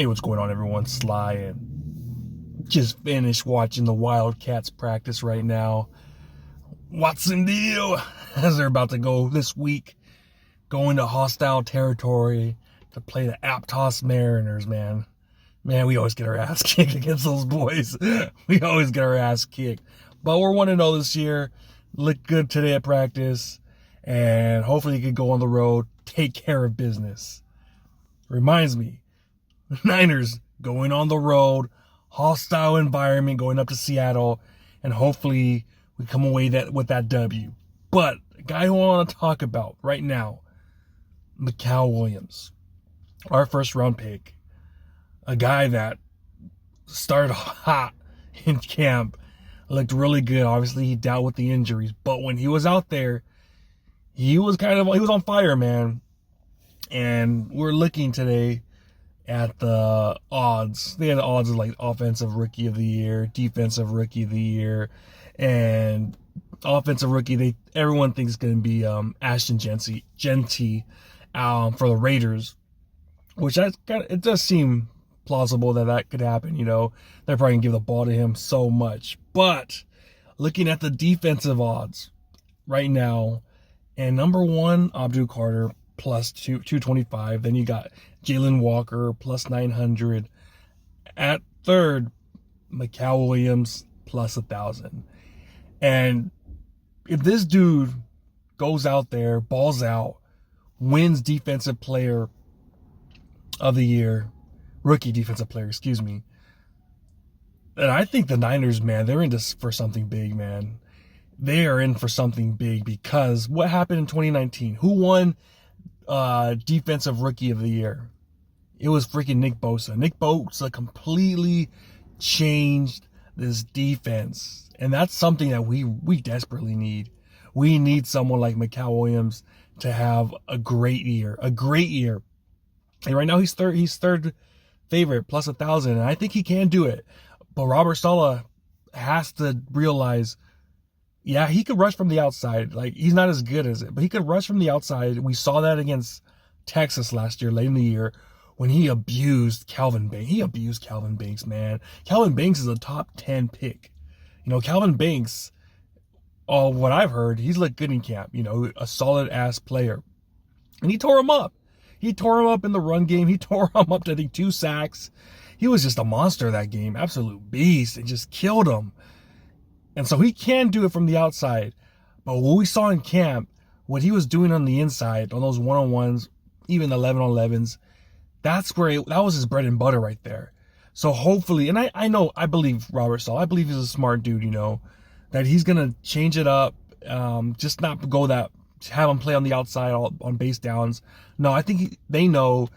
Hey, what's going on, everyone? Sly, and just finished watching the Wildcats practice right now. Watson deal as they're about to go this week, go into hostile territory to play the Aptos Mariners, man. Man, we always get our ass kicked against those boys. We always get our ass kicked. But we're 1-0 this year. Looked good today at practice. And hopefully you can go on the road, take care of business. Reminds me, Niners going on the road, hostile environment, going up to Seattle, and hopefully we come away with that W. But a guy who I want to talk about right now, Mikal Williams, our first round pick, a guy that started hot in camp, looked really good. Obviously, he dealt with the injuries, but when he was out there, he was on fire, man. And we're looking today at the odds. They had the odds of like offensive rookie of the year, defensive rookie of the year, and offensive rookie. Everyone thinks it's going to be Ashton Genty for the Raiders, which it does seem plausible that could happen. You know, they're probably gonna give the ball to him so much. But looking at the defensive odds right now, and number one, Abdul Carter plus 225. Then you got Jalen Walker plus 900. At third, Mikal Williams plus 1,000. And if this dude goes out there, balls out, wins defensive player of the year, rookie defensive player, excuse me, and I think the Niners, man, they're in for something big, man. They are in for something big because what happened in 2019? Who won defensive rookie of the year? It was freaking Nick Bosa. Nick Bosa completely changed this defense, and that's something that we desperately need. We need someone like Mikal Williams to have a great year, And right now he's third favorite plus 1,000, and I think he can do it. But Robert Saleh has to realize, yeah, he could rush from the outside. Like, he's not as good as it, but he could rush from the outside. We saw that against Texas last year, late in the year, when he abused Calvin Banks. He abused Calvin Banks, man. Calvin Banks is a top 10 pick. You know, Calvin Banks, what I've heard, he's looked good in camp. You know, a solid-ass player. And he tore him up. He tore him up in the run game. He tore him up to, I think, 2 sacks. He was just a monster that game. Absolute beast. And just killed him. And so he can do it from the outside. But what we saw in camp, what he was doing on the inside, on those one-on-ones, even 11-on-11s, that was his bread and butter right there. So hopefully, and I believe Robert Saleh. I believe he's a smart dude, you know, that he's going to change it up, just not go have him play on the outside on base downs. No, I think they know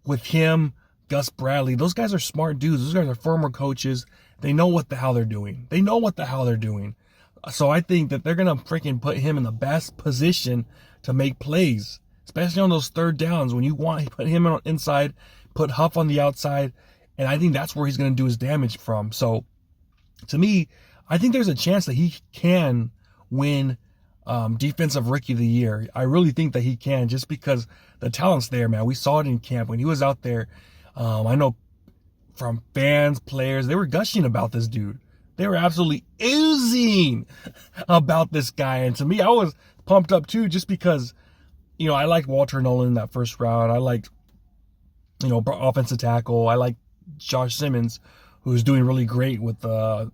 with him, Gus Bradley, those guys are smart dudes. Those guys are former coaches. They know what the hell they're doing. So I think that they're going to freaking put him in the best position to make plays, especially on those third downs when you put him on inside, put Huff on the outside, and I think that's where he's going to do his damage from. So to me, I think there's a chance that he can win defensive rookie of the year. I really think that he can, just because the talent's there, man. We saw it in camp when he was out there. I know from fans, players, they were gushing about this dude. They were absolutely oozing about this guy. And to me, I was pumped up too, just because, you know, I liked Walter Nolan in that first round. I liked, you know, offensive tackle. I liked Josh Simmons, who's doing really great with the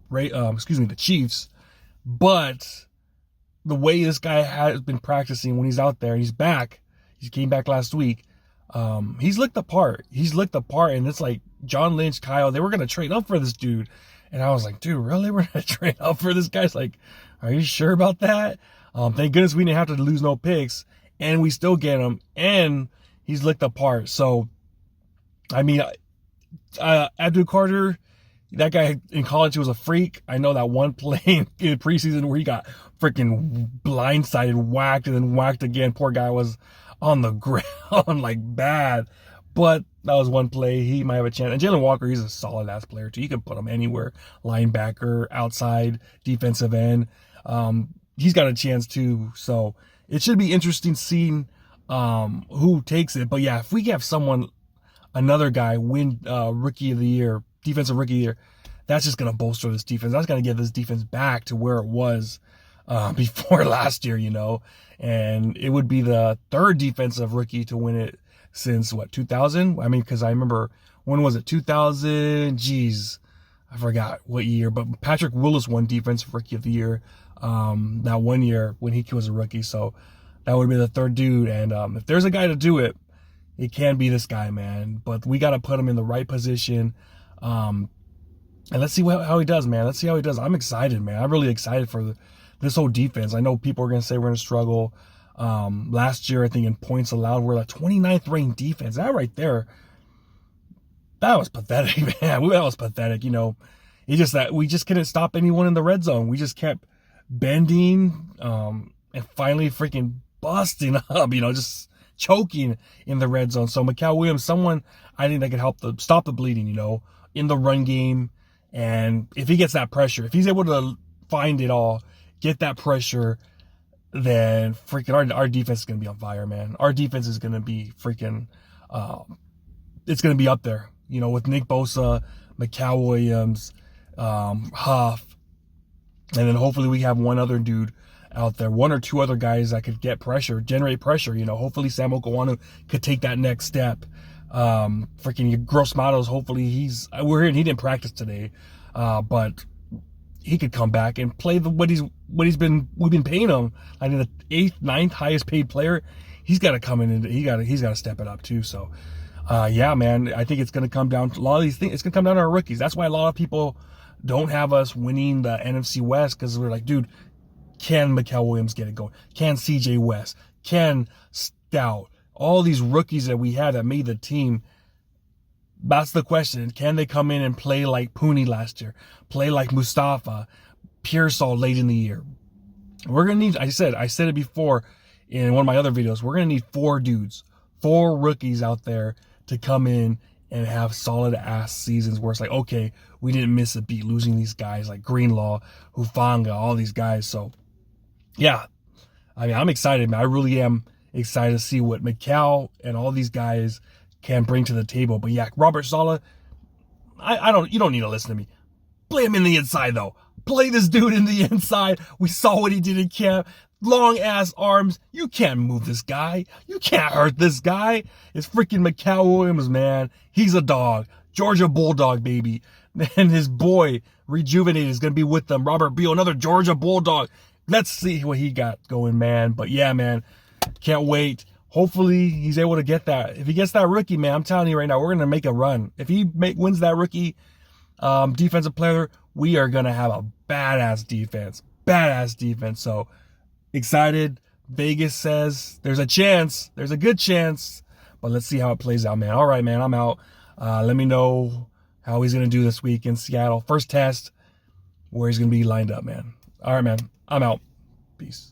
Chiefs. But the way this guy has been practicing when he's out there, and he's back. He came back last week. He's looked the part. And it's like John Lynch, Kyle, they were going to trade up for this dude. And I was like, dude, really? We're going to trade up for this guy? It's like, are you sure about that? Thank goodness we didn't have to lose no picks. And we still get him. And he's looked the part. So, I mean, Abdul Carter, that guy in college was a freak. I know that one play in preseason where he got freaking blindsided, whacked, and then whacked again. Poor guy was on the ground like bad. But that was one play. He might have a chance. And Jalen Walker, he's a solid-ass player too. You can put him anywhere. Linebacker, outside, defensive end. He's got a chance too. So it should be interesting seeing who takes it. But yeah, if we have someone another guy win Rookie of the Year, Defensive Rookie of the Year, that's just going to bolster this defense. That's going to get this defense back to where it was before last year, you know. And it would be the third defensive rookie to win it since, what, 2000? I mean, because I remember, when was it, 2000? Jeez, I forgot what year. But Patrick Willis won Defensive Rookie of the Year that one year when he was a rookie. So that would be the third dude. And if there's a guy to do it, it can be this guy, man. But we got to put him in the right position. And let's see how he does, man. Let's see how he does. I'm excited, man. I'm really excited for this whole defense. I know people are going to say we're going to struggle. Last year, I think in points allowed, we're the 29th ranked defense. That right there, that was pathetic, man. That was pathetic, you know. It's just that we just couldn't stop anyone in the red zone. We just kept bending and finally freaking busting up, you know, just choking in the red zone. So Mikal Williams, someone I think that could help stop the bleeding, you know, in the run game. And if he gets that pressure, if he's able to find it all, get that pressure, then freaking our defense is going to be on fire, man. Our defense is going to be freaking, it's going to be up there, you know, with Nick Bosa, Mikal Williams, Huff, and then hopefully we have one other dude out there, one or two other guys that could get pressure, generate pressure, you know. Hopefully Sam Okawanu could take that next step. Freaking Gross Matos, hopefully we're hearing he didn't practice today, but he could come back and play we've been paying him. I think the 8th, 9th highest paid player. He's got to come in and he's got to step it up too. So, yeah, man, I think it's going to come down to a lot of these things. It's going to come down to our rookies. That's why a lot of people don't have us winning the NFC West, because we're like, dude, can Mikal Williams get it going? Can CJ West? Can Stout? All these rookies that we had that made the team. That's the question. Can they come in and play like Pooney last year? Play like Mustafa, Pearsall late in the year? We're going to need, I said it before in one of my other videos, we're going to need 4 dudes, 4 rookies out there to come in and have solid ass seasons where it's like, okay, we didn't miss a beat losing these guys like Greenlaw, Hufanga, all these guys. So, yeah, I mean, I'm excited, man. I really am excited to see what Mikal and all these guys can bring to the table. But yeah, Robert Saleh, you don't need to listen to me. Play him in the inside though. Play this dude in the inside. We saw what he did in camp. Long ass arms. You can't move this guy. You can't hurt this guy. It's freaking Mikal Williams, man. He's a dog. Georgia Bulldog, baby. And his boy, Rejuvenated, is going to be with them. Robert Beal, another Georgia Bulldog. Let's see what he got going, man. But yeah, man, can't wait. Hopefully he's able to get that. If he gets that rookie, man, I'm telling you right now, we're going to make a run. If he wins that rookie defensive player, we are going to have a badass defense. Badass defense. So excited. Vegas says there's a chance. There's a good chance. But let's see how it plays out, man. All right, man, I'm out. Let me know how he's going to do this week in Seattle. First test, where he's going to be lined up, man. All right, man, I'm out. Peace.